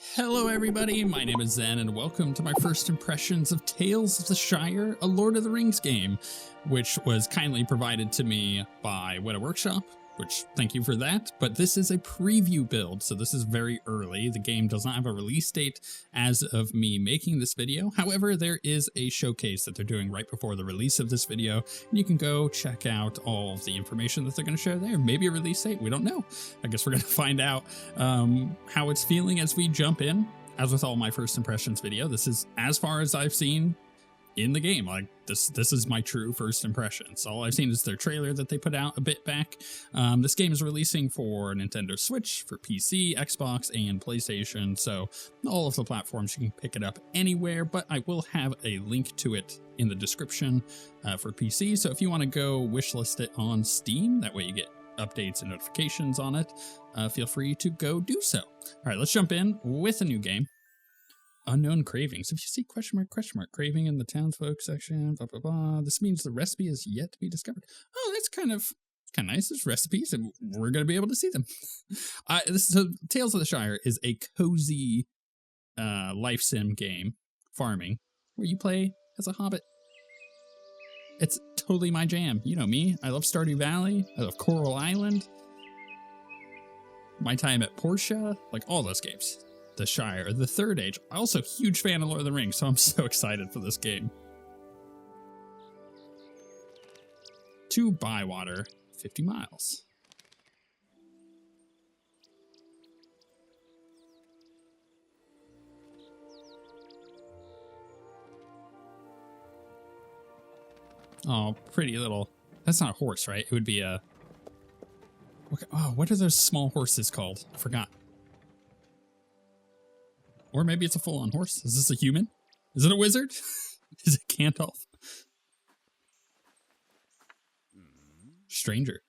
Hello everybody, my name is Zen and welcome to my first impressions of Tales of the Shire, a Lord of the Rings game, which was kindly provided to me by Weta Workshop, which thank you for that, but this is a preview build, so this is very early. The game does not have a release date as of me making this video. However, there is a showcase that they're doing right before the release of this video, and you can go check out all of the information that they're going to share there. Maybe a release date, we don't know. I guess we're going to find out how it's feeling as we jump in. As with all my first impressions video, this is as far as I've seen in the game. Like this is my true first impressions. All I've seen is their trailer that they put out a bit back. This game is releasing for Nintendo Switch, for PC, Xbox, and PlayStation, so all of the platforms you can pick it up anywhere, but I will have a link to it in the description for PC, so if you want to go wishlist it on Steam, that way you get updates and notifications on it, feel free to go do so. All right, let's jump in with a new game. Unknown cravings. If you see question mark, craving in the townsfolk section, blah, blah, blah. This means the recipe is yet to be discovered. Oh, that's kind of nice. There's recipes and we're going to be able to see them. So Tales of the Shire is a cozy life sim game, farming, where you play as a hobbit. It's totally my jam. You know me. I love Stardew Valley. I love Coral Island. My time at Portia, like all those games. The Shire, the Third Age. Also, huge fan of Lord of the Rings, so I'm so excited for this game. To Bywater, 50 miles. Oh, pretty little. That's not a horse, right? It would be a... Oh, what are those small horses called? I forgot. Or maybe it's a full-on horse. Is this a human? Is it a wizard? Is it Gandalf? Stranger.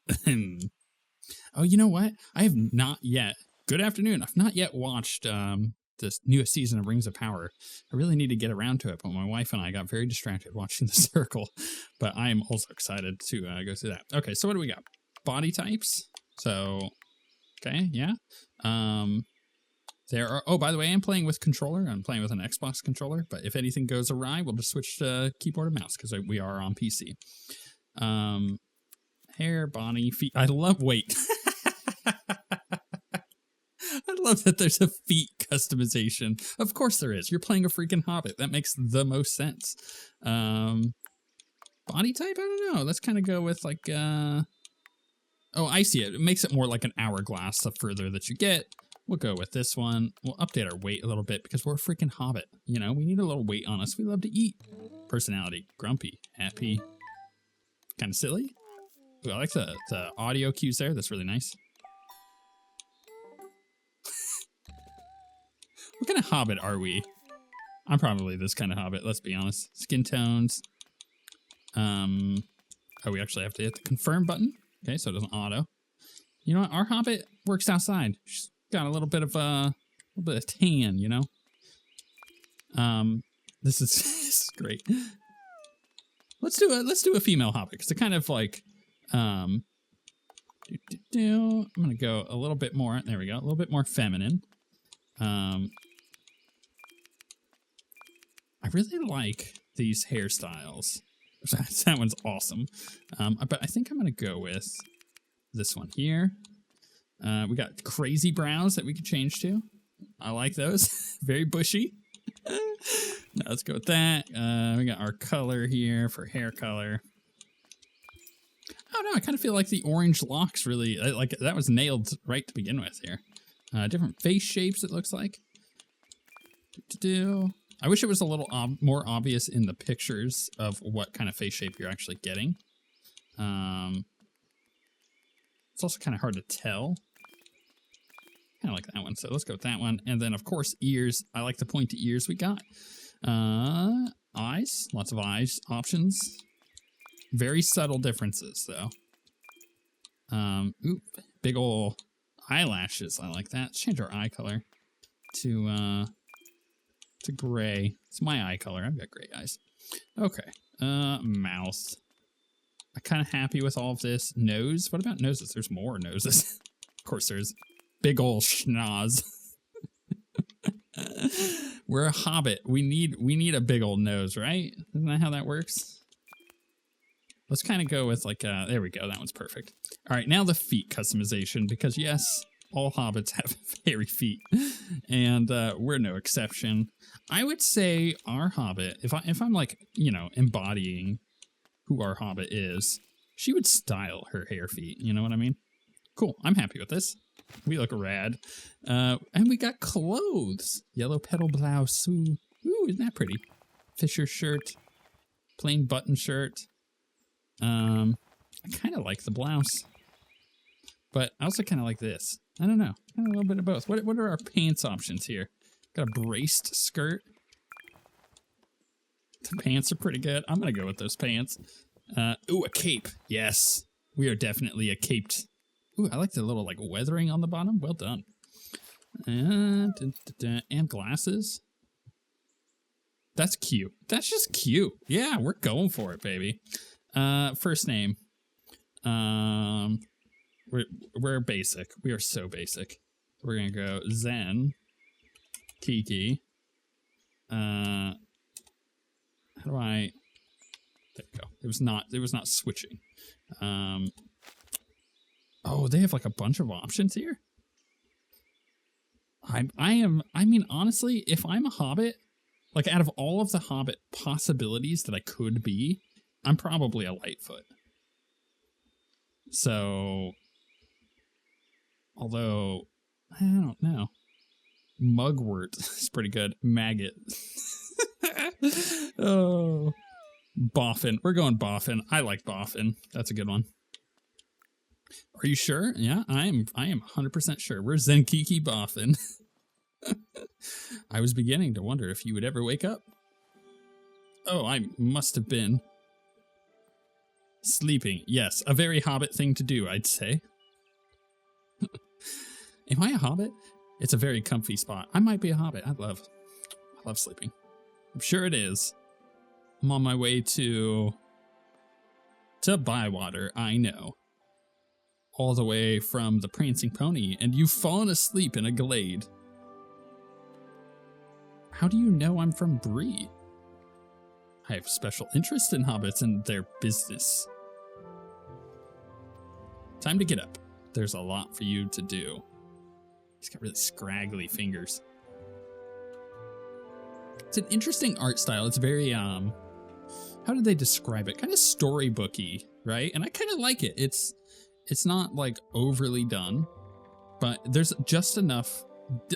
Oh, you know what? I have not yet. Good afternoon. I've not yet watched this newest season of Rings of Power. I really need to get around to it, but my wife and I got very distracted watching The Circle. But I am also excited to go through that. Okay, so what do we got? Body types. So, okay, yeah. There are, oh, by the way, I'm playing with controller. I'm playing with an Xbox controller, but if anything goes awry, we'll just switch to keyboard and mouse because we are on PC. Hair, body, feet. I love weight. I love that there's a feet customization. Of course there is. You're playing a freaking Hobbit. That makes the most sense. Body type? I don't know. Let's kind of go with like, oh, I see it. It makes it more like an hourglass the further that you get. We'll go with this one. We'll update our weight a little bit because we're a freaking Hobbit. You know, we need a little weight on us. We love to eat. Personality, grumpy, happy, kind of silly. Ooh, I like the audio cues there. That's really nice. What kind of Hobbit are we? I'm probably this kind of Hobbit, let's be honest. Skin tones. Oh, we actually have to hit the confirm button. Okay, so it doesn't auto. You know what? Our Hobbit works outside. She's got a little bit of tan, you know. This is great. Let's do a female Hobbit because it kind of like I'm gonna go a little bit more. There we go, a little bit more feminine. I really like these hairstyles. That one's awesome. But I think I'm gonna go with this one here. We got crazy brows that we could change to. I like those. Very bushy. Now let's go with that. We got our color here for hair color. Oh no, I kind of feel like the orange locks really, like that was nailed right to begin with here. Different face shapes it looks like. I wish it was a little more obvious in the pictures of what kind of face shape you're actually getting. It's also kind of hard to tell. Kind of like that one, so let's go with that one. And then, of course, ears. I like the pointy ears we got. Eyes. Lots of eyes options. Very subtle differences, though. Big ol' eyelashes. I like that. Let's change our eye color to gray. It's my eye color. I've got gray eyes. Okay. Mouth. I'm kind of happy with all of this. Nose. What about noses? There's more noses. Of course, there's big ol' schnoz. We're a hobbit. We need a big old nose, right? Isn't that how that works? Let's kind of go with like, there we go. That one's perfect. All right, now the feet customization, because yes, all hobbits have hairy feet, and we're no exception. I would say our hobbit, if I'm like, you know, embodying who our hobbit is, she would style her hair feet. You know what I mean? Cool. I'm happy with this. We look rad. And we got clothes. Yellow petal blouse. Ooh, isn't that pretty? Fisher shirt. Plain button shirt. I kind of like the blouse. But I also kind of like this. I don't know. Kind of a little bit of both. What are our pants options here? Got a braced skirt. The pants are pretty good. I'm going to go with those pants. Ooh, a cape. Yes. We are definitely a caped. Ooh, I like the little like weathering on the bottom. Well done. And glasses. That's cute. That's just cute. Yeah, we're going for it, baby. First name. We're basic. We are so basic. We're gonna go Zen. Kiki. How do I? There you go. It was not switching. Oh, they have like a bunch of options here. I mean, honestly, if I'm a hobbit, like out of all of the hobbit possibilities that I could be, I'm probably a Lightfoot. So, although, I don't know. Mugwort is pretty good. Maggot. Oh, Boffin. We're going Boffin. I like Boffin. That's a good one. Are you sure? Yeah, I am 100% sure. We're Zenkiki Boffin. I was beginning to wonder if you would ever wake up. Oh, I must have been sleeping. Yes, a very hobbit thing to do, I'd say. Am I a hobbit? It's a very comfy spot. I might be a hobbit. I love sleeping. I'm sure it is. I'm on my way to Bywater, I know. All the way from the Prancing Pony, and you've fallen asleep in a glade. How do you know I'm from Bree? I have special interest in hobbits and their business. Time to get up. There's a lot for you to do. He's got really scraggly fingers. It's an interesting art style. It's very, how did they describe it? Kind of storybooky, right? And I kind of like it. It's not like overly done, but there's just enough,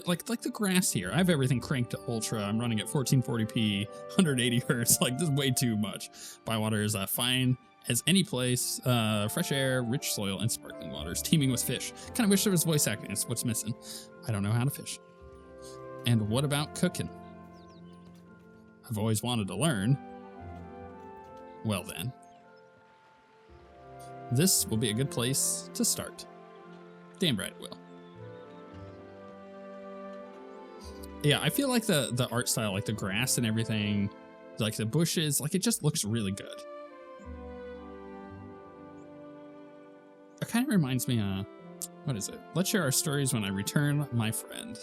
like the grass here. I have everything cranked to ultra. I'm running at 1440p, 180 hertz. Like, this is way too much. Bywater is fine as any place. Fresh air, rich soil, and sparkling waters, teeming with fish. Kind of wish there was voice acting. It's what's missing. I don't know how to fish. And what about cooking? I've always wanted to learn. Well then. This will be a good place to start. Damn right it will. Yeah, I feel like the art style, like the grass and everything, like the bushes, like it just looks really good. It kind of reminds me, what is it? Let's share our stories when I return, my friend.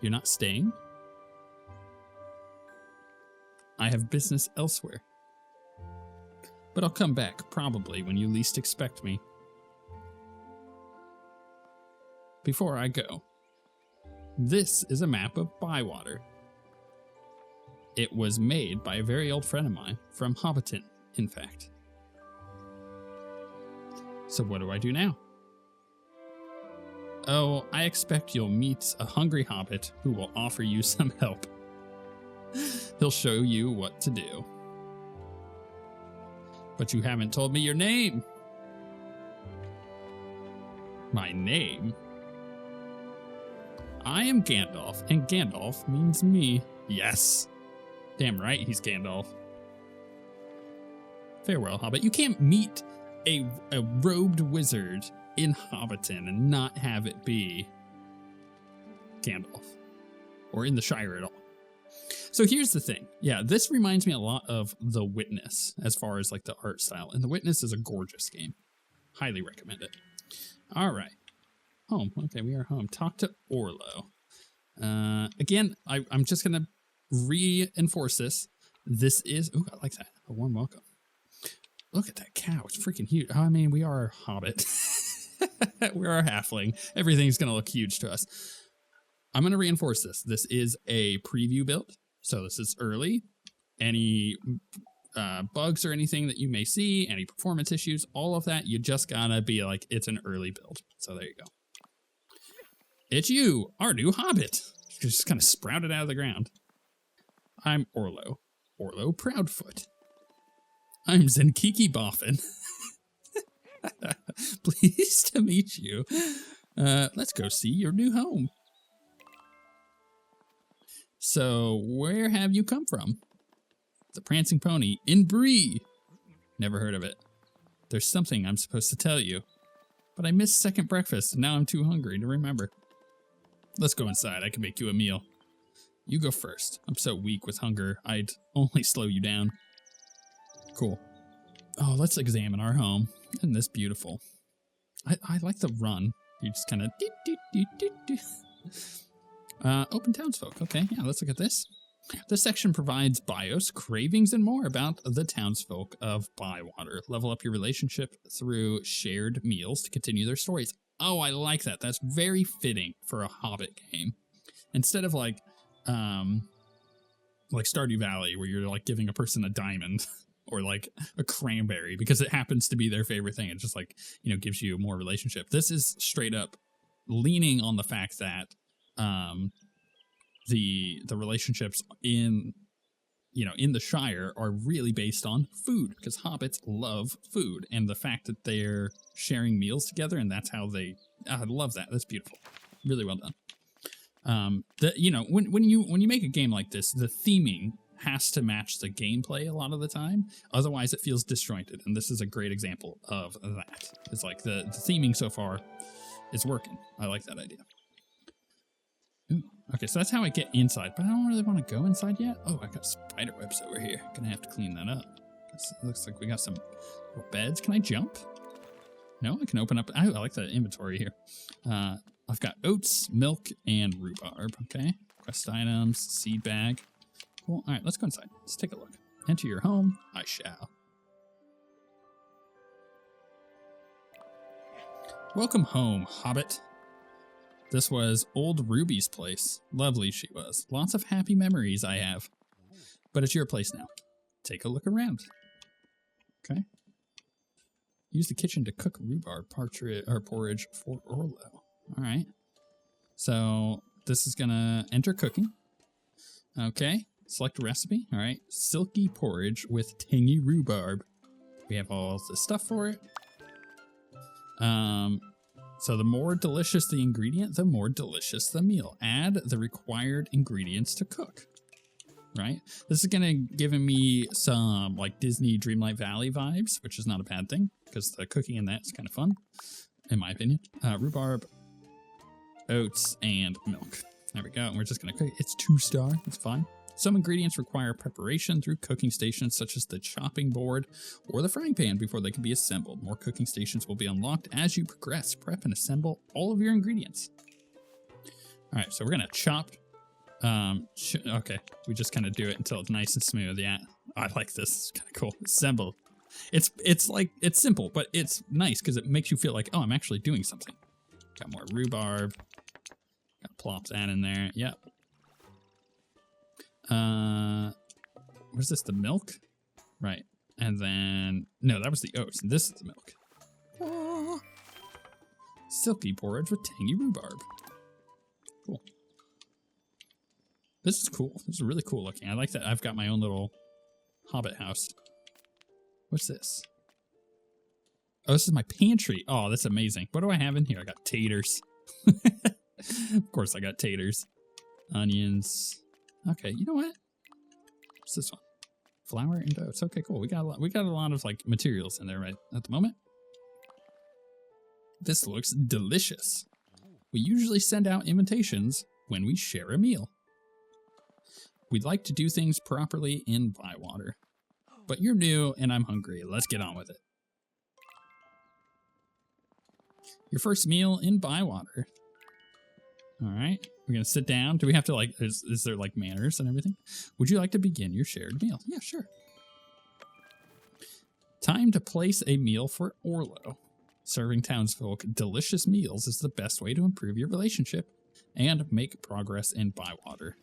You're not staying? I have business elsewhere. But I'll come back, probably, when you least expect me. Before I go, this is a map of Bywater. It was made by a very old friend of mine, from Hobbiton, in fact. So what do I do now? Oh, I expect you'll meet a hungry hobbit who will offer you some help. He'll show you what to do. But you haven't told me your name. My name? I am Gandalf, and Gandalf means me. Yes. Damn right he's Gandalf. Farewell, Hobbit. You can't meet a robed wizard in Hobbiton and not have it be Gandalf. Or in the Shire at all. So here's the thing. Yeah, this reminds me a lot of The Witness as far as like the art style. And The Witness is a gorgeous game. Highly recommend it. All right. home. Okay, we are home. Talk to Orlo. Again, I'm just going to reinforce this. This is... Ooh, I like that. A warm welcome. Look at that cow. It's freaking huge. I mean, we are a Hobbit. We're a halfling. Everything's going to look huge to us. I'm going to reinforce this. This is a preview build. So this is early. Any bugs or anything that you may see, any performance issues, all of that, you just got to be like, it's an early build. So there you go. It's you, our new Hobbit. Just kind of sprouted out of the ground. I'm Orlo. Orlo Proudfoot. I'm Zenkiki Boffin. Pleased to meet you. Let's go see your new home. So, where have you come from? The Prancing Pony in Bree. Never heard of it. There's something I'm supposed to tell you. But I missed second breakfast, and now I'm too hungry to remember. Let's go inside. I can make you a meal. You go first. I'm so weak with hunger, I'd only slow you down. Cool. Oh, let's examine our home. Isn't this beautiful? I like the run. You just kind of... Open townsfolk. Okay, yeah, let's look at this. This section provides bios, cravings, and more about the townsfolk of Bywater. Level up your relationship through shared meals to continue their stories. Oh, I like that. That's very fitting for a Hobbit game. Instead of like Stardew Valley, where you're like giving a person a diamond or like a cranberry because it happens to be their favorite thing. It just like, you know, gives you more relationship. This is straight up leaning on the fact that the relationships in the Shire are really based on food, because hobbits love food, and the fact that they're sharing meals together, and that's how they... I love that. That's beautiful. Really well done. When you make a game like this, the theming has to match the gameplay a lot of the time. Otherwise, it feels disjointed, and this is a great example of that. It's like the theming so far is working. I like that idea. Ooh, okay, so that's how I get inside, but I don't really want to go inside yet. Oh, I got spider webs over here. Gonna have to clean that up. It looks like we got some beds. Can I jump? No, I can open up. I like the inventory here. I've got oats, milk, and rhubarb. Okay, quest items, seed bag. Cool. All right, let's go inside. Let's take a look. Enter your home. I shall. Welcome home, Hobbit. This was old Ruby's place. Lovely she was. Lots of happy memories I have. But it's your place now. Take a look around. Okay. Use the kitchen to cook rhubarb porridge for Orlo. All right. So this is going to enter cooking. Okay. Select a recipe. All right. Silky porridge with tangy rhubarb. We have all the stuff for it. So the more delicious the ingredient, the more delicious the meal. Add the required ingredients to cook. Right? This is going to give me some like Disney Dreamlight Valley vibes, which is not a bad thing because the cooking in that is kind of fun, in my opinion. Rhubarb, oats, and milk. There we go. And we're just going to cook. It's 2-star. It's fine. Some ingredients require preparation through cooking stations such as the chopping board or the frying pan before they can be assembled. More cooking stations will be unlocked as you progress. Prep and assemble all of your ingredients. All right, so we're gonna chop. Okay, we just kind of do it until it's nice and smooth. Yeah, I like this. It's kind of cool. Assemble. It's simple, but it's nice because it makes you feel like, oh, I'm actually doing something. Got more rhubarb. Gotta plop that in there. Yep. What is this? The milk? Right. And then, no, that was the oats. And this is the milk. Oh. Silky porridge with tangy rhubarb. Cool. This is cool. This is really cool looking. I like that I've got my own little Hobbit house. What's this? Oh, this is my pantry. Oh, that's amazing. What do I have in here? I got taters. Of course I got taters. Onions. Okay, you know what? What's this one? Flour and oats. Okay, cool. We got a lot of like materials in there right at the moment. This looks delicious. We usually send out invitations when we share a meal. We'd like to do things properly in Bywater. But you're new and I'm hungry. Let's get on with it. Your first meal in Bywater. All right. We're going to sit down. Do we have to, like, is there, like, manners and everything? Would you like to begin your shared meal? Yeah, sure. Time to place a meal for Orlo. Serving townsfolk delicious meals is the best way to improve your relationship and make progress in Bywater.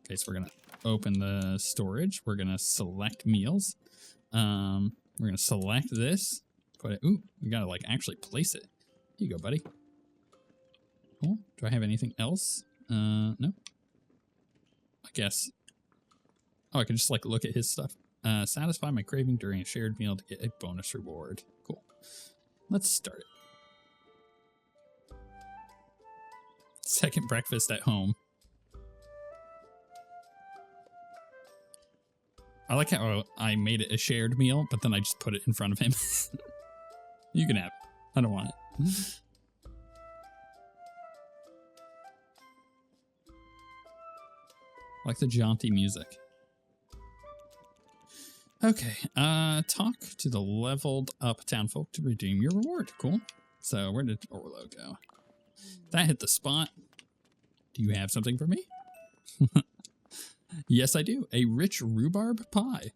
Okay, so we're going to open the storage. We're going to select meals. We're going to select this. Put it. Ooh, we got to, like, actually place it. Here you go, buddy. Cool. Do I have anything else? No. I guess. Oh, I can just, like, look at his stuff. Satisfy my craving during a shared meal to get a bonus reward. Cool. Let's start it. Second breakfast at home. I like how I made it a shared meal, but then I just put it in front of him. You can have it. I don't want it. Like the jaunty music. Okay, talk to the leveled up townfolk to redeem your reward. Cool. So where did Orlo go? That hit the spot. Do you have something for me? Yes, I do. A rich rhubarb pie.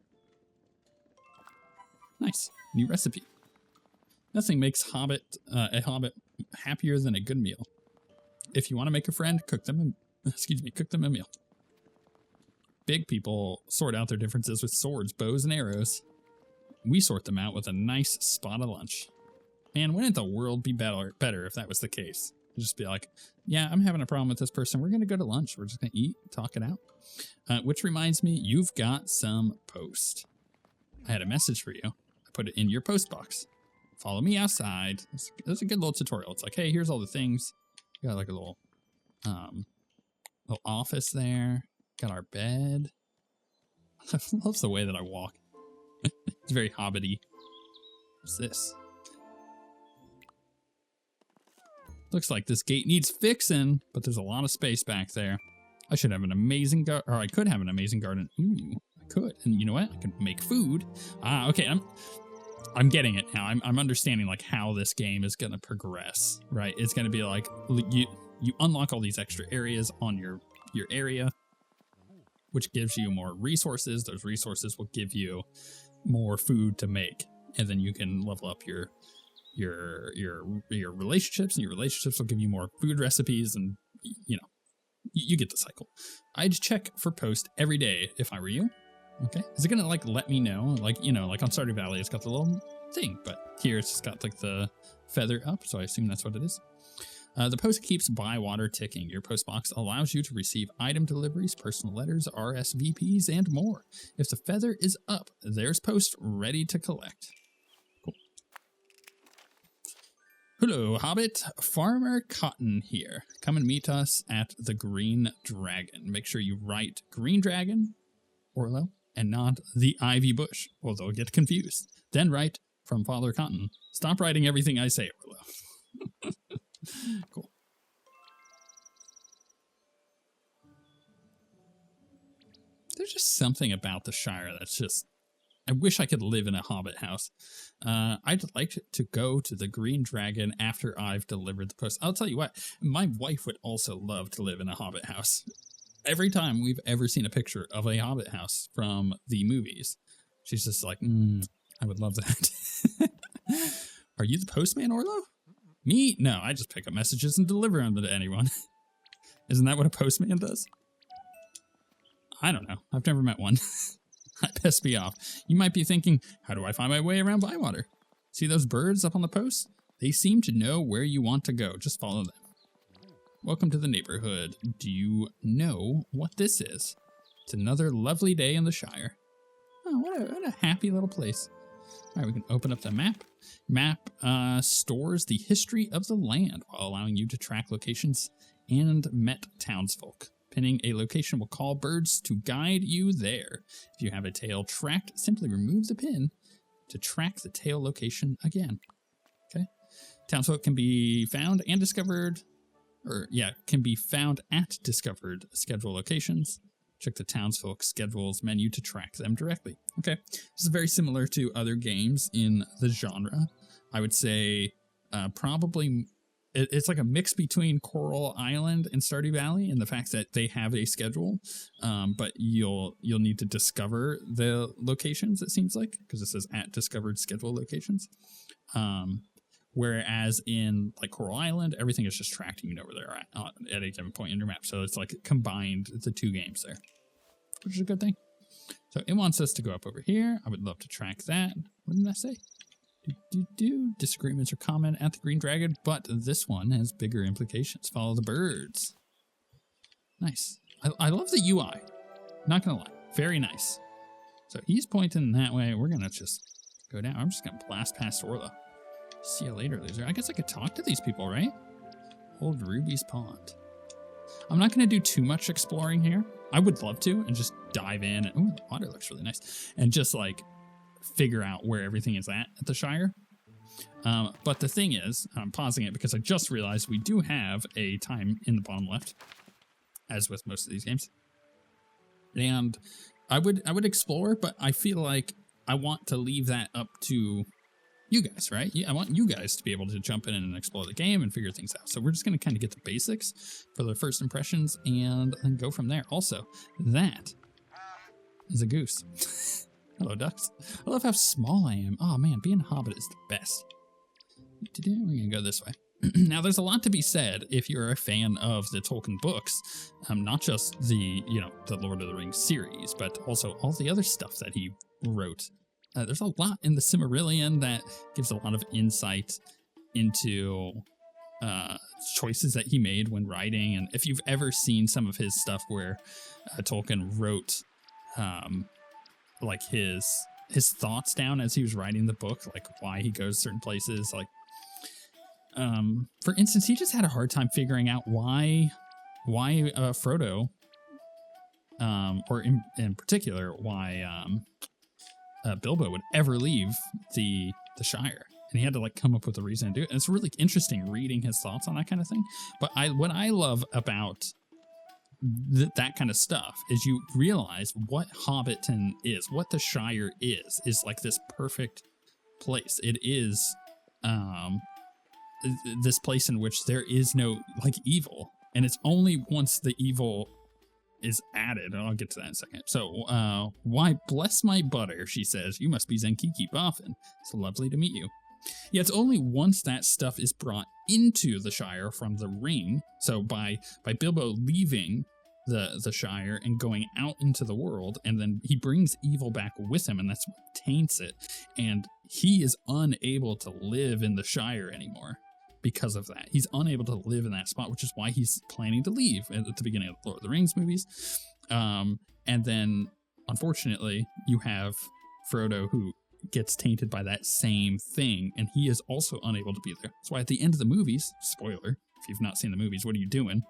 Nice. New recipe. Nothing makes a hobbit happier than a good meal. If you want to make a friend, cook them a meal. Big people sort out their differences with swords, bows, and arrows. We sort them out with a nice spot of lunch. Man, wouldn't the world be better if that was the case? Just be like, yeah, I'm having a problem with this person. We're going to go to lunch. We're just going to eat, talk it out. Which reminds me, you've got some post. I had a message for you. I put it in your post box. Follow me outside. It's a good little tutorial. It's like, hey, here's all the things. Got like a little office there. Got our bed. I love the way that I walk. It's very hobbity. What's this? Looks like this gate needs fixing, but there's a lot of space back there. I should have an amazing garden, or I could have an amazing garden. Ooh, I could. And you know what? I could make food. Okay, I'm getting it now. I'm understanding like how this game is going to progress, right? It's going to be like you unlock all these extra areas on your area, which gives you more resources. Those resources will give you more food to make, and then you can level up your relationships, and your relationships will give you more food recipes, and you get the cycle. I'd check for post every day if I were you. Okay, is it gonna like let me know, like like on Stardew Valley it's got the little thing, but here it's just got like the feather up, so I assume that's what it is. The post keeps Bywater ticking. Your post box allows you to receive item deliveries, personal letters, RSVPs, and more. If the feather is up, there's post ready to collect. Cool. Hello, Hobbit. Farmer Cotton here. Come and meet us at the Green Dragon. Make sure you write Green Dragon, Orlo, and not the Ivy Bush, or they'll get confused. Then write from Father Cotton. Stop writing everything I say, Orlo. Cool. There's just something about the Shire that's just... I wish I could live in a Hobbit house. I'd like to go to the Green Dragon after I've delivered the post. I'll tell you what, my wife would also love to live in a Hobbit house. Every time we've ever seen a picture of a Hobbit house from the movies, she's just like, I would love that. Are you the postman, Orlo? Me? No, I just pick up messages and deliver them to anyone. Isn't that what a postman does? I don't know. I've never met one. That pissed me off. You might be thinking, how do I find my way around Bywater? See those birds up on the post? They seem to know where you want to go. Just follow them. Welcome to the neighborhood. Do you know what this is? It's another lovely day in the Shire. Oh, what a happy little place. All right, we can open up the map. Map stores the history of the land while allowing you to track locations and met townsfolk. Pinning a location will call birds to guide you there. If you have a tail tracked, simply remove the pin to track the tail location again. Okay. Townsfolk can be found and discovered, can be found at discovered schedule locations. Check the townsfolk schedules menu to track them directly. Okay, this is very similar to other games in the genre. I would say probably it's like a mix between Coral Island and Stardew Valley, in the fact that they have a schedule, but you'll need to discover the locations. It seems like, because it says at discovered schedule locations. Whereas in like Coral Island, everything is just tracking you over there at a given point in your map. So it's like combined the two games there, which is a good thing. So it wants us to go up over here. I would love to track that. What did I say? Disagreements are common at the Green Dragon, but this one has bigger implications. Follow the birds. Nice. I love the UI. Not gonna lie. Very nice. So he's pointing that way. We're gonna just go down. I'm just gonna blast past Orla. See you later, loser. I guess I could talk to these people, right? Old Ruby's Pond. I'm not gonna do too much exploring here. I would love to, and just dive in. And, ooh, the water looks really nice. And just like figure out where everything is at the Shire. But the thing is, I'm pausing it because I just realized we do have a time in the bottom left, as with most of these games. And I would explore, but I feel like I want to leave that up to you guys, right? I want you guys to be able to jump in and explore the game and figure things out. So we're just going to kind of get the basics for the first impressions and then go from there. Also, that is a goose. Hello, ducks. I love how small I am. Oh, man, being a hobbit is the best. We're going to go this way. Now, there's a lot to be said if you're a fan of the Tolkien books, not just the Lord of the Rings series, but also all the other stuff that he wrote. There's a lot in the Silmarillion that gives a lot of insight into choices that he made when writing. And if you've ever seen some of his stuff where Tolkien wrote like his thoughts down as he was writing the book, like why he goes certain places, like for instance, he just had a hard time figuring out why Frodo, or in particular why Bilbo would ever leave the Shire, and he had to like come up with a reason to do it. And it's really interesting reading his thoughts on that kind of thing. But what I love about that kind of stuff is you realize what Hobbiton is, what the Shire is like this perfect place. It is this place in which there is no like evil, and it's only once the evil is added, and I'll get to that in a second. So, why bless my butter, she says, you must be Zenkiki Boffin. It's lovely to meet you. Yeah, it's only once that stuff is brought into the Shire from the ring. So by Bilbo leaving the Shire and going out into the world, and then he brings evil back with him, and that's what taints it. And he is unable to live in the Shire anymore because of that. He's unable to live in that spot, which is why he's planning to leave at the beginning of the Lord of the Rings movies. And then, unfortunately, you have Frodo, who gets tainted by that same thing, and he is also unable to be there. That's why at the end of the movies, spoiler, if you've not seen the movies, what are you doing?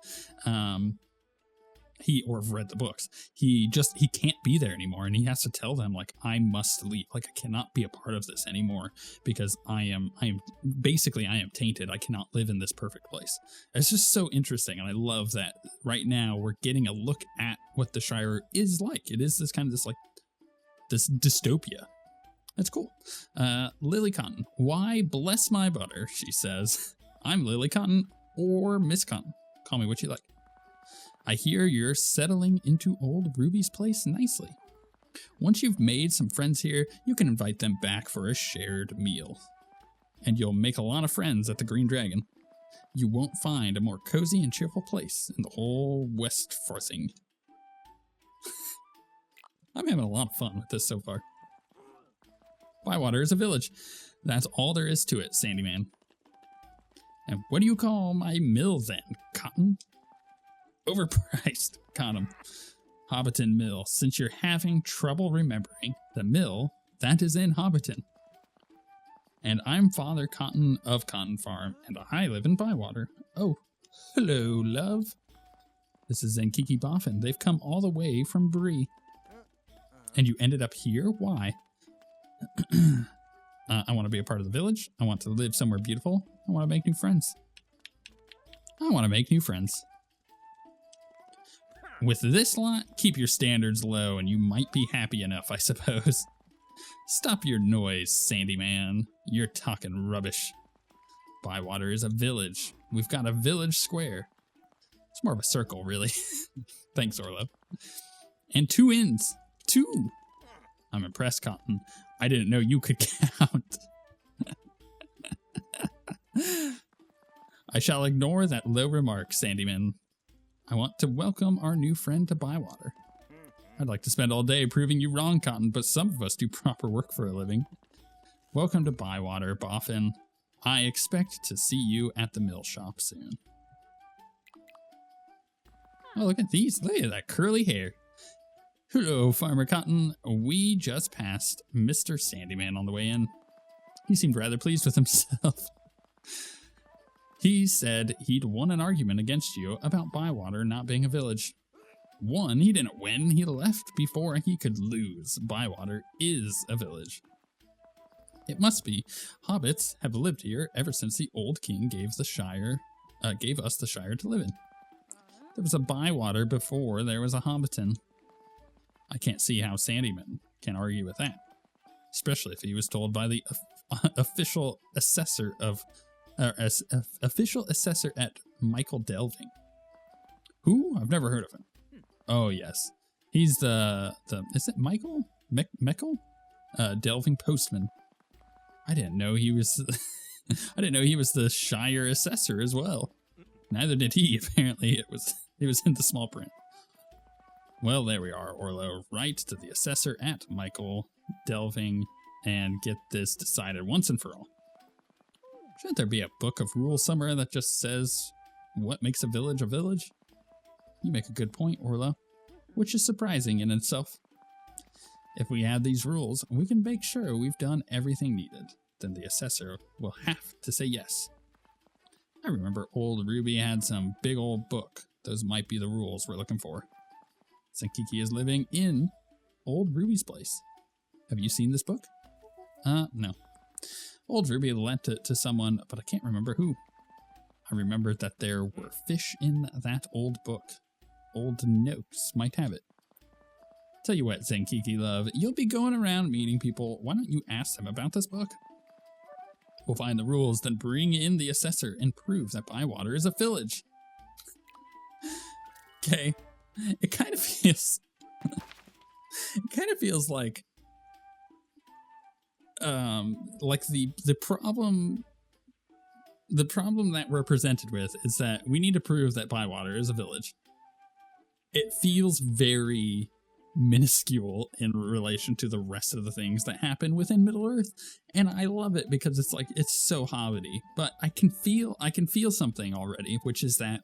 Or have read the books, he can't be there anymore, and he has to tell them, like, I must leave, like, I cannot be a part of this anymore, because I am tainted. I cannot live in this perfect place. It's just so interesting, and I love that right now we're getting a look at what the Shire is like. It is this kind of this dystopia. That's cool. Lily Cotton. Why bless my butter, she says. I'm Lily Cotton, or Miss Cotton. Call me what you like. I hear you're settling into old Ruby's place nicely. Once you've made some friends here, you can invite them back for a shared meal. And you'll make a lot of friends at the Green Dragon. You won't find a more cozy and cheerful place in the whole West Forthing. I'm having a lot of fun with this so far. Bywater is a village. That's all there is to it, Sandyman. And what do you call my mill then, Cotton? Overpriced, Cotton. Hobbiton Mill, since you're having trouble remembering. The mill, that is in Hobbiton. And I'm Father Cotton of Cotton Farm, and I live in Bywater. Oh, hello, love. This is Zenkiki Boffin. They've come all the way from Bree. And you ended up here? Why? I want to be a part of the village. I want to live somewhere beautiful. I want to make new friends. With this lot, keep your standards low and you might be happy enough, I suppose. Stop your noise, Sandy Man. You're talking rubbish. Bywater is a village. We've got a village square. It's more of a circle, really. Thanks, Orlo. And 2 inns. 2. I'm impressed, Cotton. I didn't know you could count. I shall ignore that low remark, Sandyman. I want to welcome our new friend to Bywater. I'd like to spend all day proving you wrong, Cotton, but some of us do proper work for a living. Welcome to Bywater, Boffin. I expect to see you at the mill shop soon. Oh, look at these. Look at that curly hair. Hello, Farmer Cotton. We just passed Mr. Sandyman on the way in. He seemed rather pleased with himself. He said he'd won an argument against you about Bywater not being a village. Won? He didn't win. He left before he could lose. Bywater is a village. It must be. Hobbits have lived here ever since the old king gave us the Shire to live in. There was a Bywater before there was a Hobbiton. I can't see how Sandyman can argue with that, especially if he was told by the official assessor at Michael Delving. Who? I've never heard of him. Oh yes, he's the is it Michael Meckel? Delving postman. I didn't know he was. I didn't know he was the Shire assessor as well. Neither did he. Apparently, it was in the small print. Well, there we are, Orlo. Write to the assessor at Michael Delving and get this decided once and for all. Shouldn't there be a book of rules somewhere that just says what makes a village a village? You make a good point, Orlo, which is surprising in itself. If we add these rules, we can make sure we've done everything needed. Then the assessor will have to say yes. I remember old Ruby had some big old book. Those might be the rules we're looking for. Zenkiki is living in old Ruby's place. Have you seen this book? No. Old Ruby lent it to someone, but I can't remember who. I remember that there were fish in that old book. Old Noakes might have it. Tell you what, Zenkiki love, you'll be going around meeting people. Why don't you ask them about this book? We'll find the rules, then bring in the assessor and prove that Bywater is a village. Okay. It kind of feels like the problem that we're presented with is that we need to prove that Bywater is a village. It feels very minuscule in relation to the rest of the things that happen within Middle-earth, and I love it because it's like it's so Hobbity. But I can feel something already, which is that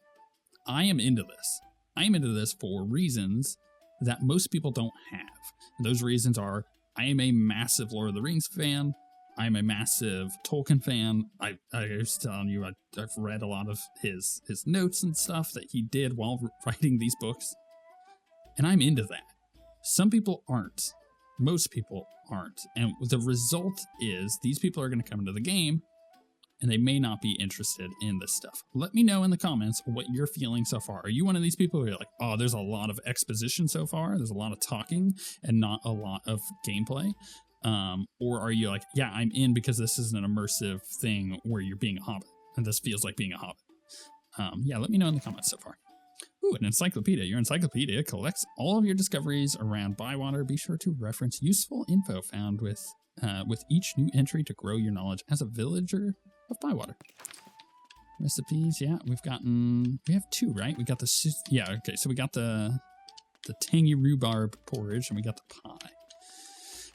I am into this. I am into this for reasons that most people don't have. And those reasons are I am a massive Lord of the Rings fan. I'm a massive Tolkien fan. I was telling you, I've read a lot of his notes and stuff that he did while writing these books. And I'm into that. Some people aren't. Most people aren't. And the result is these people are going to come into the game and they may not be interested in this stuff. Let me know in the comments what you're feeling so far. Are you one of these people who are like, oh, there's a lot of exposition so far. There's a lot of talking and not a lot of gameplay. Or are you like, yeah, I'm in because this is an immersive thing where you're being a hobbit. And this feels like being a hobbit. Yeah, let me know in the comments so far. Ooh, an encyclopedia. Your encyclopedia collects all of your discoveries around Bywater. Be sure to reference useful info found with each new entry to grow your knowledge as a villager of Bywater. Recipes, yeah, we have 2, right? We got the, yeah, okay, so we got the tangy rhubarb porridge and we got the pie. All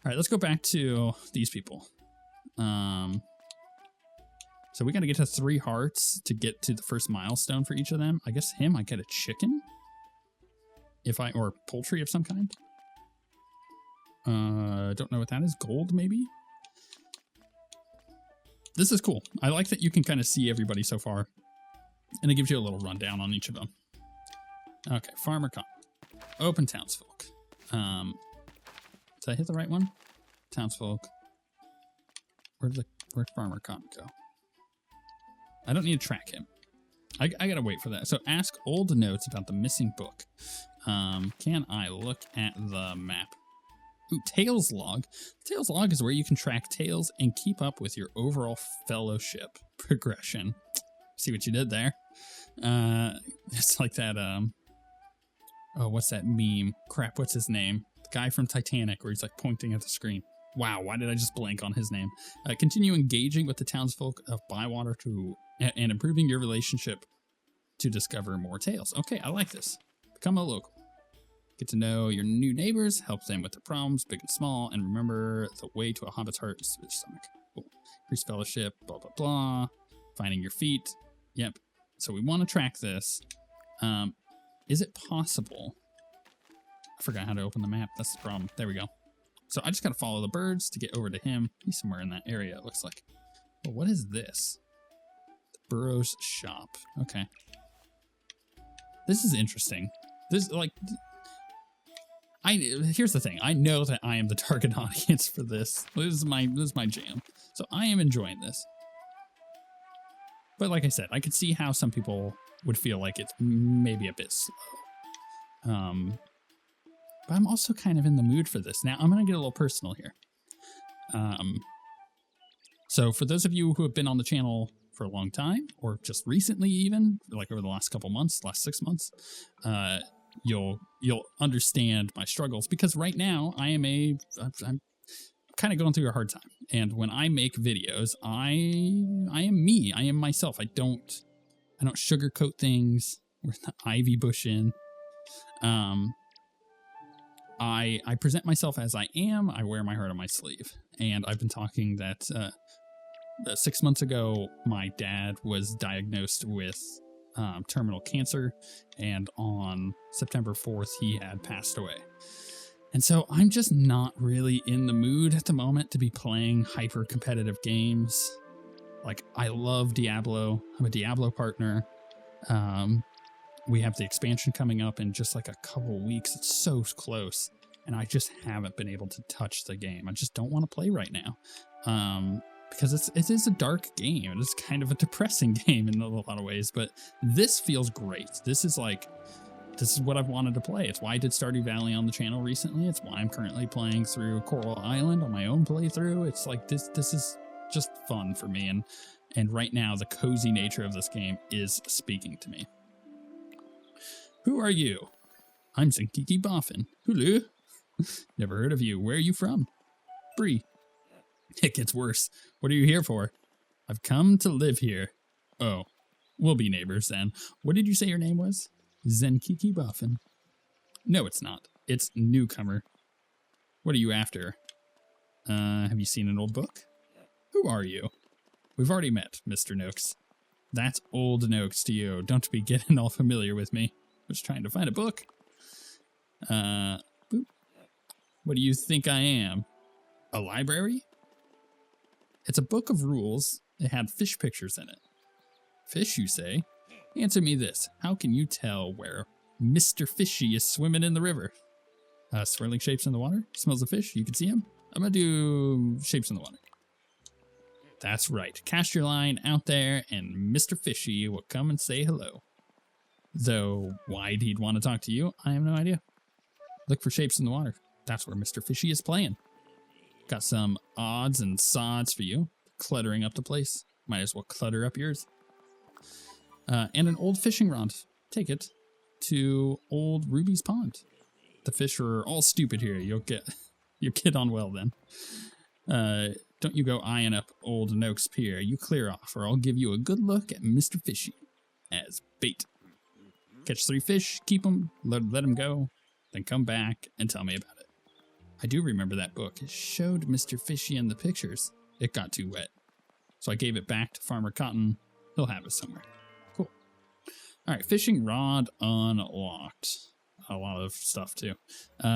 right, let's go back to these people. So we got to get to 3 hearts to get to the first milestone for each of them. I guess I get a chicken, or poultry of some kind. Don't know what that is. Gold, maybe. This is cool. I like that you can kind of see everybody so far, and it gives you a little rundown on each of them. Okay, Farmer Con. Open Townsfolk. Did I hit the right one? Townsfolk. Where'd Farmer Con go? I don't need to track him. I gotta wait for that. So ask old notes about the missing book. Can I look at the map? Ooh, Tails log. Tails log is where you can track Tails and keep up with your overall fellowship progression. See what you did there? It's like that, oh, what's that meme? Crap, what's his name? The guy from Titanic where he's like pointing at the screen. Wow, why did I just blank on his name? Continue engaging with the townsfolk of Bywater and improving your relationship to discover more tales. Okay, I like this. Become a local. Get to know your new neighbors, help them with their problems, big and small, and remember the way to a hobbit's heart is through their stomach. Cool. Increase fellowship, blah, blah, blah. Finding your feet. Yep. So we want to track this. Is it possible? I forgot how to open the map. That's the problem. There we go. So I just got to follow the birds to get over to him. He's somewhere in that area, it looks like. Well, what is this? The Burrow's shop. Okay. This is interesting. This, like... Here's the thing. I know that I am the target audience for this. This is my jam. So I am enjoying this. But like I said, I could see how some people would feel like it's maybe a bit slow. But I'm also kind of in the mood for this. Now, I'm going to get a little personal here. So for those of you who have been on the channel for a long time, or just recently even, like over the last couple months, last 6 months, you'll understand my struggles, because right now I'm kind of going through a hard time. And when I make videos, I am me. I am myself. I don't sugarcoat things. Where's the ivy bush in? I present myself as I am. I wear my heart on my sleeve. And I've been talking that 6 months ago, my dad was diagnosed with terminal cancer, and on September 4th, he had passed away. And so I'm just not really in the mood at the moment to be playing hyper competitive games. Like, I love Diablo. I'm a Diablo partner. We have the expansion coming up in just like a couple weeks. It's so close. And I just haven't been able to touch the game. I just don't want to play right now. Because it is a dark game. It is kind of a depressing game in a lot of ways, but this feels great. This is what I've wanted to play. It's why I did Stardew Valley on the channel recently. It's why I'm currently playing through Coral Island on my own playthrough. It's like this is just fun for me, and right now the cozy nature of this game is speaking to me. Who are you? I'm Zinkiki Boffin. Hulu. Never heard of you. Where are you from? Bree. It gets worse. What are you here for? I've come to live here. Oh, we'll be neighbors then. What did you say your name was? Zenkiki Boffin. No, it's not. It's newcomer. What are you after? Have you seen an old book? Who are you? We've already met, Mr. Noakes. That's old Noakes to you. Don't be getting all familiar with me. I'm just trying to find a book. Boop. What do you think I am? A library? It's a book of rules. It had fish pictures in it. Fish, you say? Answer me this. How can you tell where Mr. Fishy is swimming in the river? Swirling shapes in the water? Smells of fish? You can see him? I'm gonna do shapes in the water. That's right. Cast your line out there and Mr. Fishy will come and say hello. Though why he'd want to talk to you, I have no idea. Look for shapes in the water. That's where Mr. Fishy is playing. Got some odds and sods for you. Cluttering up the place. Might as well clutter up yours. And an old fishing rod. Take it to old Ruby's pond. The fish are all stupid here. You'll get on well then. Don't you go eyeing up old Noakes Pier. You clear off, or I'll give you a good look at Mr. Fishy as bait. Catch 3 fish, keep them, let them go, then come back and tell me about it. I do remember that book. It showed Mr. Fishy in the pictures. It got too wet. So I gave it back to Farmer Cotton. He'll have it somewhere. Cool. All right, fishing rod unlocked. A lot of stuff too.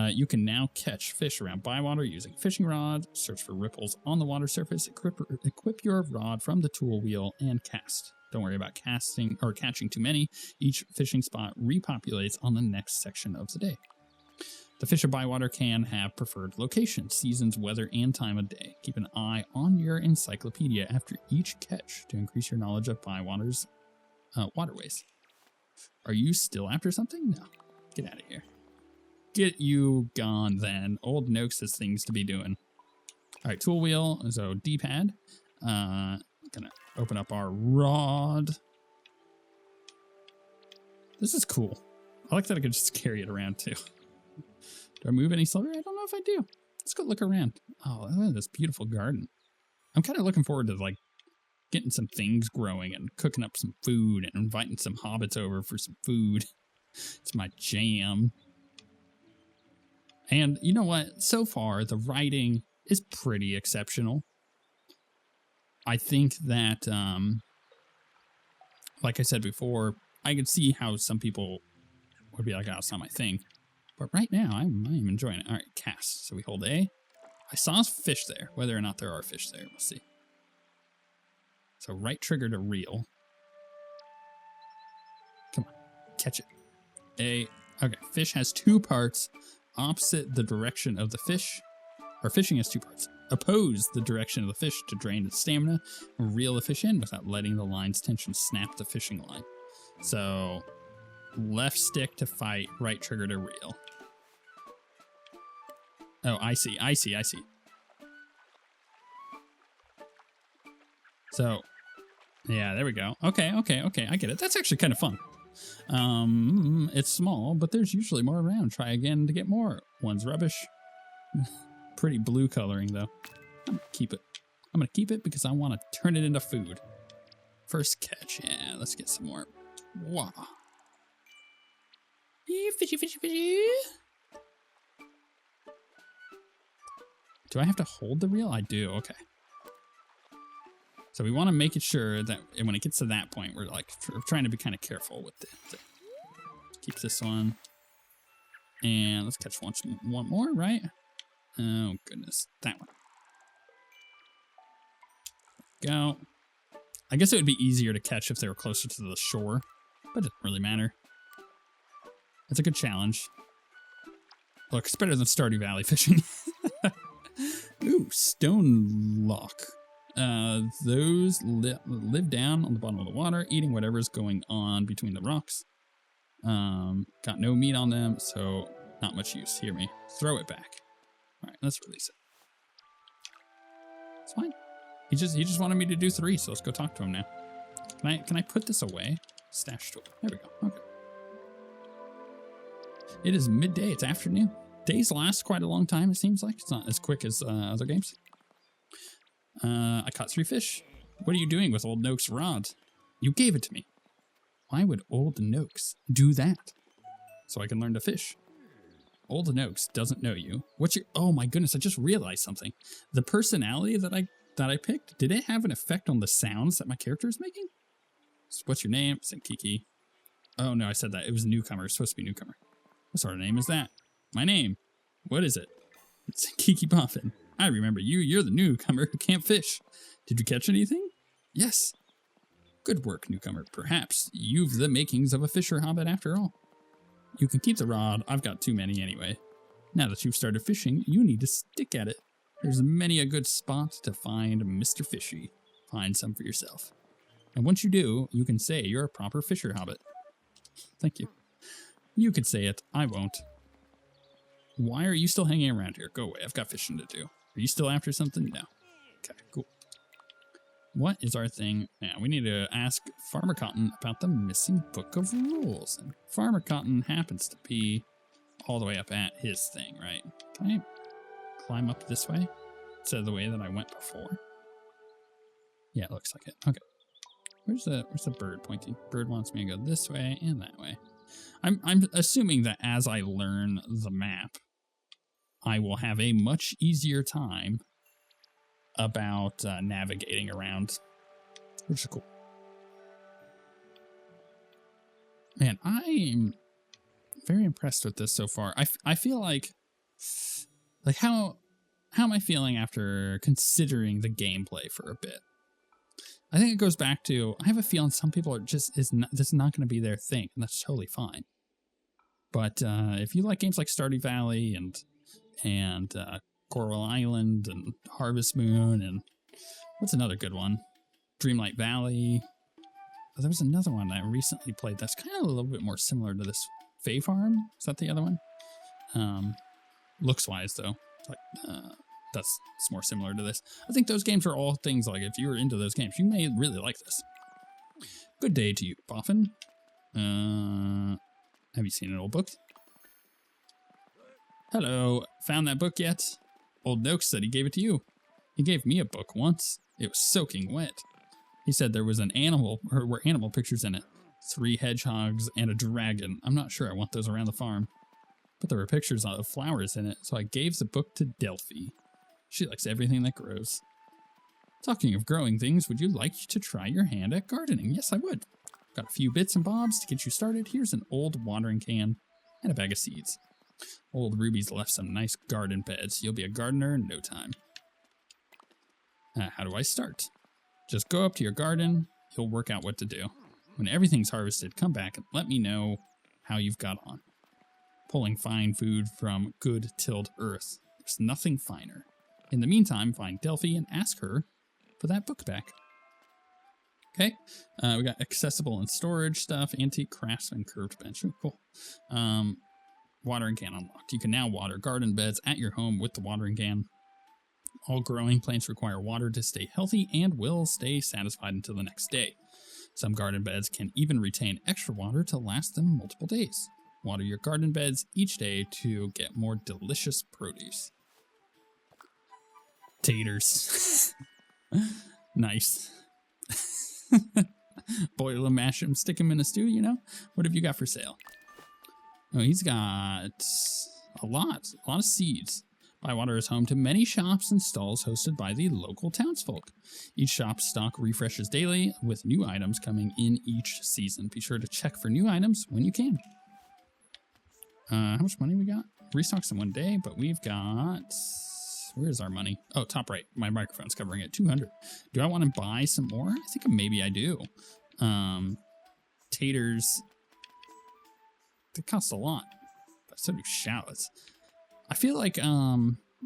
You can now catch fish around Bywater using fishing rod. Search for ripples on the water surface. Equip your rod from the tool wheel and cast. Don't worry about casting or catching too many. Each fishing spot repopulates on the next section of the day. The fish of Bywater can have preferred locations, seasons, weather, and time of day. Keep an eye on your encyclopedia after each catch to increase your knowledge of Bywater's waterways. Are you still after something? No. Get out of here. get you gone then. Old Noakes has things to be doing. All right, tool wheel, so D-pad. Gonna open up our rod. This is cool. I like that I could just carry it around too. Do I move any slower? I don't know if I do. Let's go look around. Oh, look at this beautiful garden. I'm kind of looking forward to like getting some things growing and cooking up some food and inviting some hobbits over for some food. It's my jam. And you know what? So far, the writing is pretty exceptional. I think that, like I said before, I could see how some people would be like, oh, it's not my thing. But right now, I'm enjoying it. All right, cast. So we hold A. I saw a fish there. Whether or not there are fish there, we'll see. So right trigger to reel. Come on, catch it. A. Okay, fish has 2 parts opposite the direction of the fish. Or fishing has 2 parts. Oppose the direction of the fish to drain its stamina and reel the fish in without letting the line's tension snap the fishing line. So left stick to fight, right trigger to reel. Oh, I see. So, yeah, there we go. Okay, I get it. That's actually kind of fun. It's small, but there's usually more around. Try again to get more. One's rubbish. Pretty blue coloring, though. I'm gonna keep it because I want to turn it into food. First catch. Yeah, let's get some more. Wow. Fishy, fishy, fishy. Do I have to hold the reel? I do. Okay. So we want to make it sure that when it gets to that point, we're like trying to be kind of careful with it. Keep this one. And let's catch one more, right? Oh, goodness. That one. Go. I guess it would be easier to catch if they were closer to the shore, but it doesn't really matter. It's a good challenge. Look, it's better than Stardew Valley fishing. Ooh, stone lock. Those live down on the bottom of the water, eating whatever's going on between the rocks. Got no meat on them, so not much use. Hear me. Throw it back. All right, let's release it. It's fine. He just wanted me to do 3, so let's go talk to him now. Can I put this away? Stash tool. There we go. Okay. It is midday. It's afternoon. Days last quite a long time, it seems like. It's not as quick as other games. I caught 3 fish. What are you doing with Old Noak's rod? You gave it to me. Why would Old Noakes do that? So I can learn to fish. Old Noakes doesn't know you. What's your... Oh my goodness, I just realized something. The personality that I picked, did it have an effect on the sounds that my character is making? So what's your name? Saint Kiki. Oh no, I said that. It was newcomer. It's supposed to be newcomer. What sort of name is that? My name. What is it? It's Kiki Boffin. I remember you. You're the newcomer who can't fish. Did you catch anything? Yes. Good work, newcomer. Perhaps you've the makings of a fisher hobbit after all. You can keep the rod. I've got too many anyway. Now that you've started fishing, you need to stick at it. There's many a good spot to find Mr. Fishy. Find some for yourself. And once you do, you can say you're a proper fisher hobbit. Thank you. You could say it. I won't. Why are you still hanging around here? Go away. I've got fishing to do. Are you still after something? No. Okay, cool. What is our thing? Yeah, we need to ask Farmer Cotton about the missing book of rules. And Farmer Cotton happens to be all the way up at his thing, right? Can I climb up this way instead of the way that I went before? Yeah, it looks like it. Okay. Where's the bird pointing? Bird wants me to go this way and that way. I'm assuming that as I learn the map, I will have a much easier time about navigating around, which is cool. Man, I'm very impressed with this so far. I feel like how am I feeling after considering the gameplay for a bit? I think it goes back to, I have a feeling some people are just, this is not going to be their thing, and that's totally fine. But if you like games like Stardew Valley and Coral Island and Harvest Moon and what's another good one? Dreamlight Valley. Oh, there was another one that I recently played that's kind of a little bit more similar to this. Faefarm? Is that the other one? Looks-wise, though. Like, it's more similar to this. I think those games are all things like, if you were into those games, you may really like this. Good day to you, Boffin. Have you seen an old book? Hello, found that book yet? Old Noakes said he gave it to you. He gave me a book once. It was soaking wet. He said there was an animal, or were animal pictures in it. 3 hedgehogs and a dragon. I'm not sure I want those around the farm. But there were pictures of flowers in it, so I gave the book to Delphi. She likes everything that grows. Talking of growing things, would you like to try your hand at gardening? Yes, I would. Got a few bits and bobs to get you started. Here's an old watering can and a bag of seeds. Old Ruby's left some nice garden beds. You'll be a gardener in no time. How do I start? Just go up to your garden. You'll work out what to do. When everything's harvested, come back and let me know how you've got on. Pulling fine food from good tilled earth. There's nothing finer. In the meantime, find Delphi and ask her for that book back. Okay, we got accessible and storage stuff, antique craftsman, curved bench. Ooh, cool. Watering can unlocked. You can now water garden beds at your home with the watering can. All growing plants require water to stay healthy and will stay satisfied until the next day. Some garden beds can even retain extra water to last them multiple days. Water your garden beds each day to get more delicious produce. Taters. Nice. Boil them, mash them, stick them in a stew, you know? What have you got for sale? Oh, he's got a lot of seeds. Bywater is home to many shops and stalls hosted by the local townsfolk. Each shop's stock refreshes daily with new items coming in each season. Be sure to check for new items when you can. How much money we got? Restocks in 1 day, but we've got... Where's our money? Oh, top right. My microphone's covering it. 200. Do I want to buy some more? I think maybe I do. Taters. They cost a lot. But so do shallots. I feel like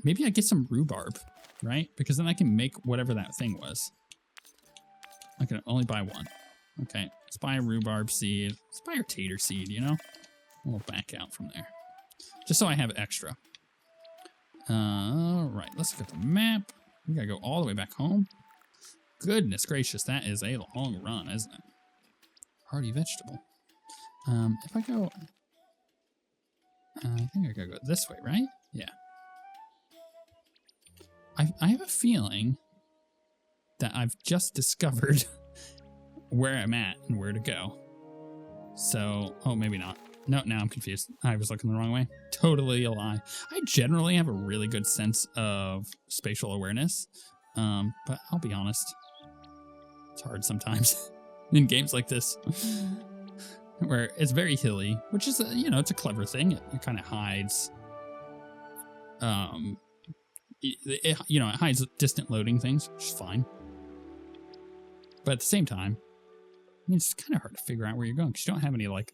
maybe I get some rhubarb, right? Because then I can make whatever that thing was. I can only buy 1. Okay, let's buy a rhubarb seed. Let's buy our tater seed, you know? We'll back out from there. Just so I have extra. Right, let's look at the map. We gotta go all the way back home. Goodness gracious, that is a long run, isn't it? Hardy vegetable. If I go... I think I gotta go this way, right? Yeah. I have a feeling that I've just discovered where I'm at and where to go. So, oh, maybe not. No, now I'm confused. I was looking the wrong way. Totally a lie. I generally have a really good sense of spatial awareness, but I'll be honest, it's hard sometimes in games like this, where it's very hilly, which is, it's a clever thing. It kind of hides, it hides distant loading things, which is fine. But at the same time, I mean, it's kind of hard to figure out where you're going because you don't have any like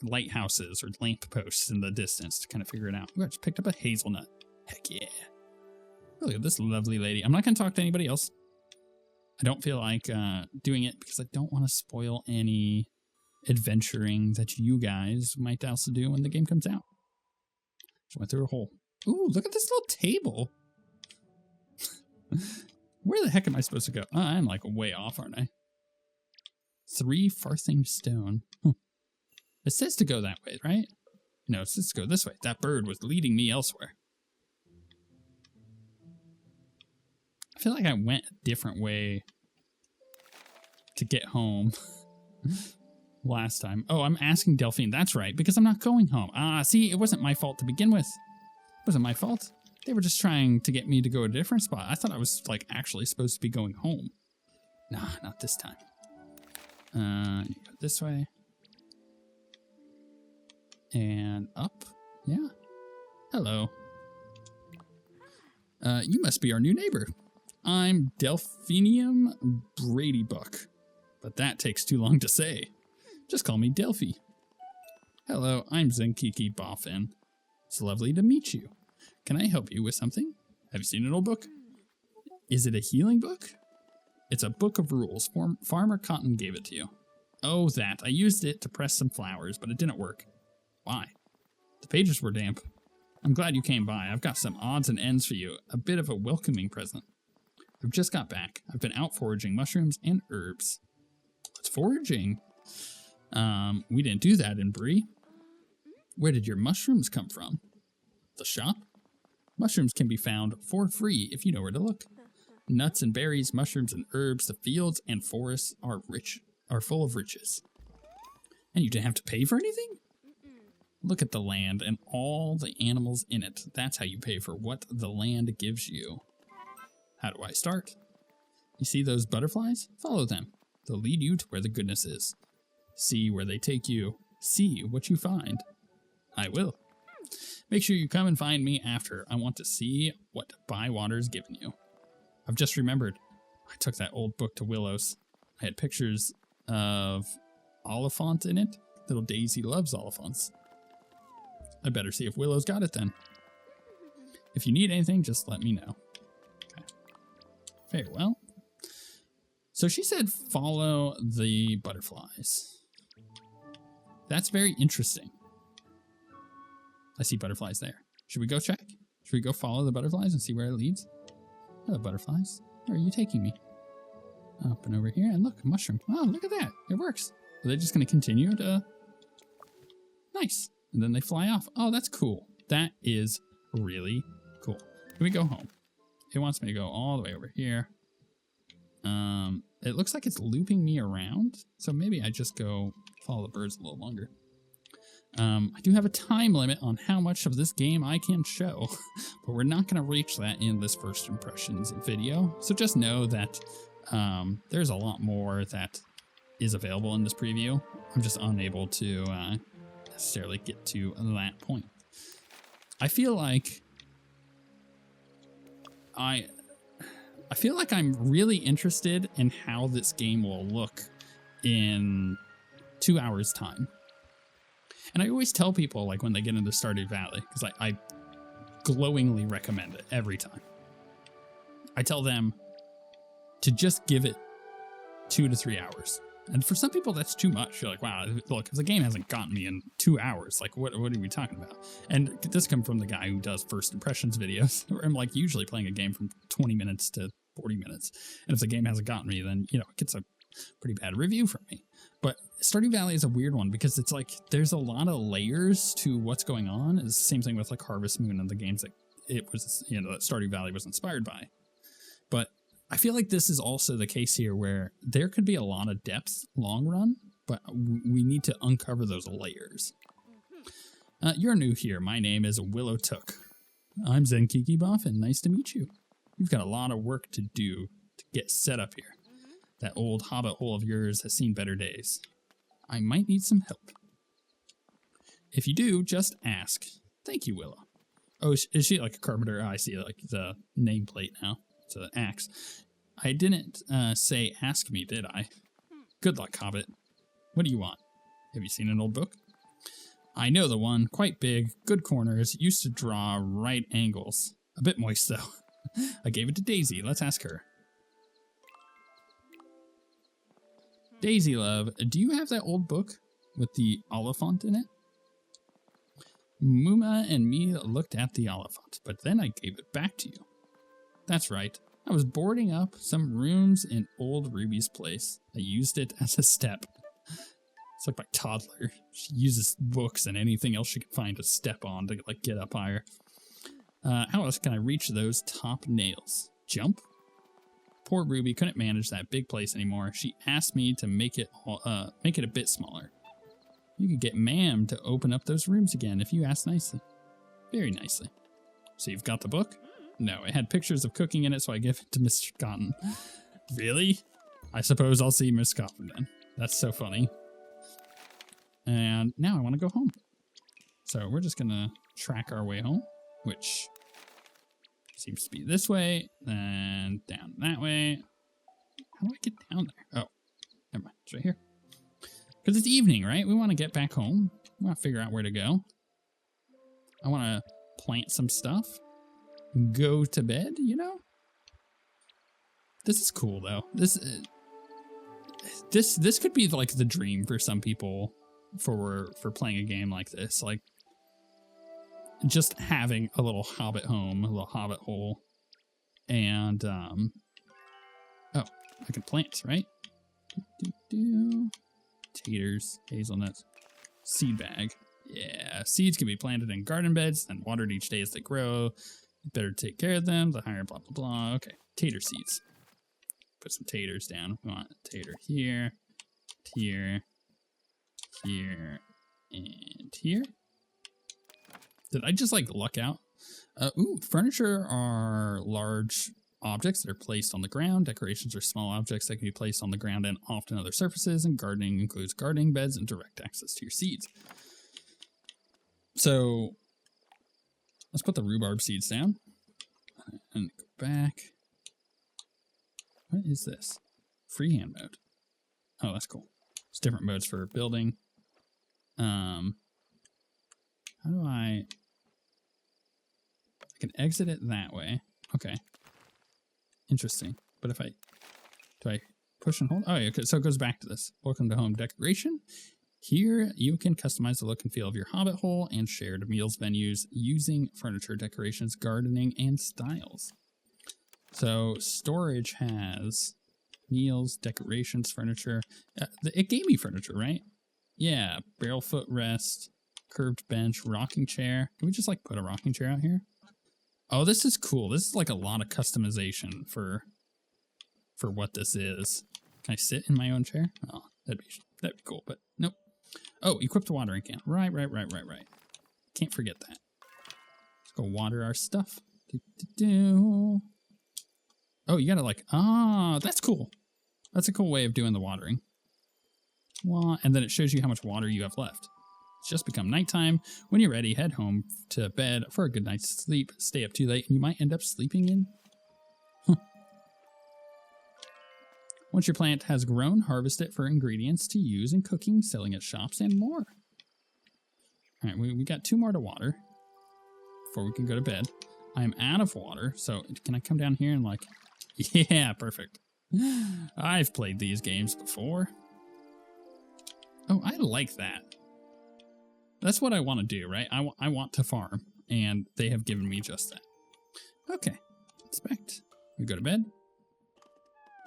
lighthouses or lamp posts in the distance to kind of figure it out. Ooh, I just picked up a hazelnut. Heck yeah. Look at this lovely lady. I'm not going to talk to anybody else. I don't feel like doing it because I don't want to spoil any adventuring that you guys might also do when the game comes out. Just went through a hole. Ooh, look at this little table. Where the heck am I supposed to go? I'm like way off, aren't I? 3 farthing stone. It says to go that way, right? No, it says to go this way. That bird was leading me elsewhere. I feel like I went a different way to get home last time. Oh, I'm asking Delphine. That's right, because I'm not going home. See, it wasn't my fault to begin with. It wasn't my fault. They were just trying to get me to go to a different spot. I thought I was, like, actually supposed to be going home. Nah, not this time. You go this way. And up. Yeah. Hello. You must be our new neighbor. I'm Delphinium Bradybuck. But that takes too long to say. Just call me Delphi. Hello, I'm Zenkiki Boffin. It's lovely to meet you. Can I help you with something? Have you seen an old book? Is it a healing book? It's a book of rules. Farmer Cotton gave it to you. Oh, that. I used it to press some flowers, but it didn't work. Why? The pages were damp. I'm glad you came by. I've got some odds and ends for you. A bit of a welcoming present. I've just got back. I've been out foraging mushrooms and herbs. What's foraging? We didn't do that in Bree. Where did your mushrooms come from? The shop? Mushrooms can be found for free if you know where to look. Nuts and berries, mushrooms and herbs, the fields and forests are full of riches. And you didn't have to pay for anything? Look at the land and all the animals in it. That's how you pay for what the land gives you. How do I start? You see those butterflies? Follow them. They'll lead you to where the goodness is. See where they take you. See what you find. I will. Make sure you come and find me after. I want to see what Bywater's given you. I've just remembered. I took that old book to Willow's. I had pictures of Oliphant in it. Little Daisy loves Oliphants. I better see if Willow's got it then. If you need anything, just let me know. Okay. Very well. So she said follow the butterflies. That's very interesting. I see butterflies there. Should we go check? Should we go follow the butterflies and see where it leads? Hello, butterflies. Where are you taking me? Up and over here. And look, a mushroom. Oh, look at that. It works. Are they just going to continue to... Nice. And then they fly off. Oh, that's cool. That is really cool. Can we go home? It wants me to go all the way over here. It looks like it's looping me around. So maybe I just go follow the birds a little longer. I do have a time limit on how much of this game I can show, but we're not going to reach that in this first impressions video. So just know that there's a lot more that is available in this preview. I'm just unable to necessarily get to that point. I feel like I'm really interested in how this game will look in 2 hours time. And I always tell people, like, when they get into Stardew Valley, because I glowingly recommend it every time. I tell them to just give it 2 to 3 hours. And for some people, that's too much. You're like, wow, look, if the game hasn't gotten me in 2 hours, like, what are we talking about? And this comes from the guy who does first impressions videos, where I'm, like, usually playing a game from 20 minutes to 40 minutes. And if the game hasn't gotten me, then, you know, it gets a pretty bad review from me. But Stardew Valley is a weird one because it's like there's a lot of layers to what's going on. It's the same thing with like Harvest Moon and the games that it was, you know, that Stardew Valley was inspired by. But I feel like this is also the case here where there could be a lot of depth long run, but we need to uncover those layers. You're new here. My name is Willow Took. I'm Zen Kiki Buff, and nice to meet you. You've got a lot of work to do to get set up here. That old Hobbit hole of yours has seen better days. I might need some help. If you do, just ask. Thank you, Willow. Oh, is she like a carpenter? Oh, I see like the nameplate now. It's an axe. I didn't say ask me, did I? Good luck, Hobbit. What do you want? Have you seen an old book? I know the one. Quite big, good corners, used to draw right angles. A bit moist, though. I gave it to Daisy. Let's ask her. Daisy, love, do you have that old book with the Oliphant in it? Muma and me looked at the Oliphant, but then I gave it back to you. That's right. I was boarding up some rooms in old Ruby's place. I used it as a step. It's like my toddler. She uses books and anything else she can find to step on to like get up higher. How else can I reach those top nails? Jump? Poor Ruby couldn't manage that big place anymore. She asked me to make it a bit smaller. You could get Ma'am to open up those rooms again if you ask nicely. Very nicely. So you've got the book? No, it had pictures of cooking in it, so I gave it to Mr. Cotton. Really? I suppose I'll see Miss Cotton then. That's so funny. And now I want to go home. So we're just going to track our way home, which seems to be this way, and down that way. How do I get down there? Oh, never mind. It's right here. Because it's evening, right? We want to get back home. We want to figure out where to go. I want to plant some stuff. Go to bed, you know? This is cool, though. This could be like the dream for some people. for playing a game like this. Like, just having a little Hobbit home, a little Hobbit hole, and oh, I can plant, right? Taters, hazelnuts, seed bag. Yeah, seeds can be planted in garden beds and watered each day as they grow. You better take care of them. The higher, blah blah blah. Okay, tater seeds. Put some taters down. We want a tater here, here, here, and here. Did I just like luck out? Ooh, furniture are large objects that are placed on the ground. Decorations are small objects that can be placed on the ground and often other surfaces. And gardening includes gardening beds and direct access to your seeds. So let's put the rhubarb seeds down and go back. What is this? Freehand mode. Oh, that's cool. There's different modes for building. How do I can exit it that way. Okay. Interesting. But if do I push and hold? Oh, yeah, okay, so it goes back to this. Welcome to home decoration. Here, you can customize the look and feel of your Hobbit hole and shared meals venues using furniture, decorations, gardening, and styles. So storage has meals, decorations, furniture. It gave me furniture, right? Yeah, barrel foot rest, curved bench, rocking chair. Can we just like put a rocking chair out here? Oh, this is cool. This is like a lot of customization for what this is. Can I sit in my own chair? Oh, that'd be cool, but nope. Oh, equipped watering can. Right. Can't forget that. Let's go water our stuff. Oh, you gotta like, that's cool. That's a cool way of doing the watering. Well, and then it shows you how much water you have left. It's just become nighttime. When you're ready, head home to bed for a good night's sleep. Stay up too late and you might end up sleeping in. Once your plant has grown, harvest it for ingredients to use in cooking, selling at shops, and more. All right, we got 2 more to water before we can go to bed. I'm out of water, so can I come down here and like... Yeah, perfect. I've played these games before. Oh, I like that. That's what I want to do, right? I want to farm, and they have given me just that. Okay, inspect. We go to bed.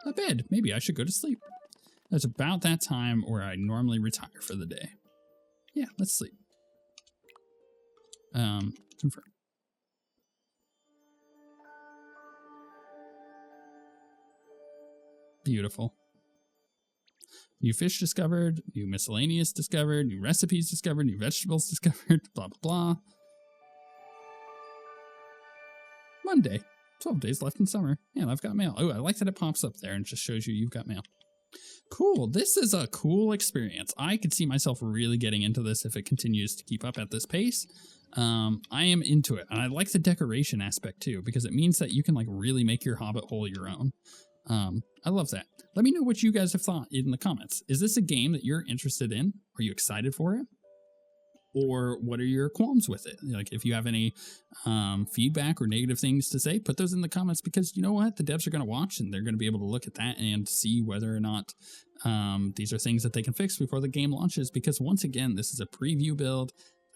A bed. Maybe I should go to sleep. That's about that time where I normally retire for the day. Yeah, let's sleep. Confirm. Beautiful. New fish discovered, new miscellaneous discovered, new recipes discovered, new vegetables discovered, blah, blah, blah. Monday. 12 days left in summer. And I've got mail. Oh, I like that it pops up there and just shows you you've got mail. Cool. This is a cool experience. I could see myself really getting into this if it continues to keep up at this pace. I am into it. And I like the decoration aspect too, because it means that you can like really make your Hobbit hole your own. I love that. Let me know what you guys have thought in the comments. Is this a game that you're interested in? Are you excited for it? Or what are your qualms with it? Like if you have any feedback or negative things to say, put those in the comments, because you know what? The devs are going to watch and they're going to be able to look at that and see whether or not these are things that they can fix before the game launches. Because once again, this is a preview build.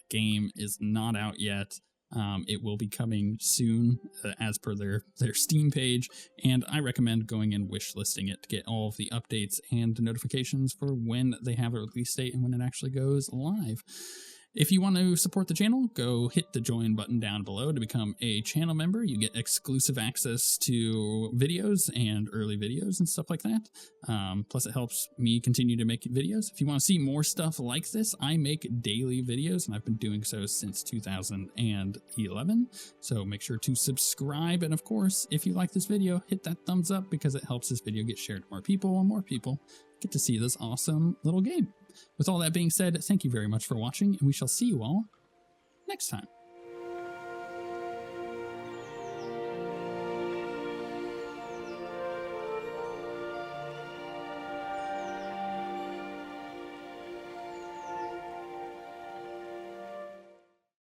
The game is not out yet. It will be coming soon as per their Steam page, and I recommend going and wishlisting it to get all of the updates and notifications for when they have a release date and when it actually goes live. If you want to support the channel, go hit the join button down below to become a channel member. You get exclusive access to videos and early videos and stuff like that. Plus it helps me continue to make videos. If you want to see more stuff like this, I make daily videos and I've been doing so since 2011. So make sure to subscribe. And of course, if you like this video, hit that thumbs up because it helps this video get shared to more people and more people get to see this awesome little game. With all that being said, thank you very much for watching, and we shall see you all next time.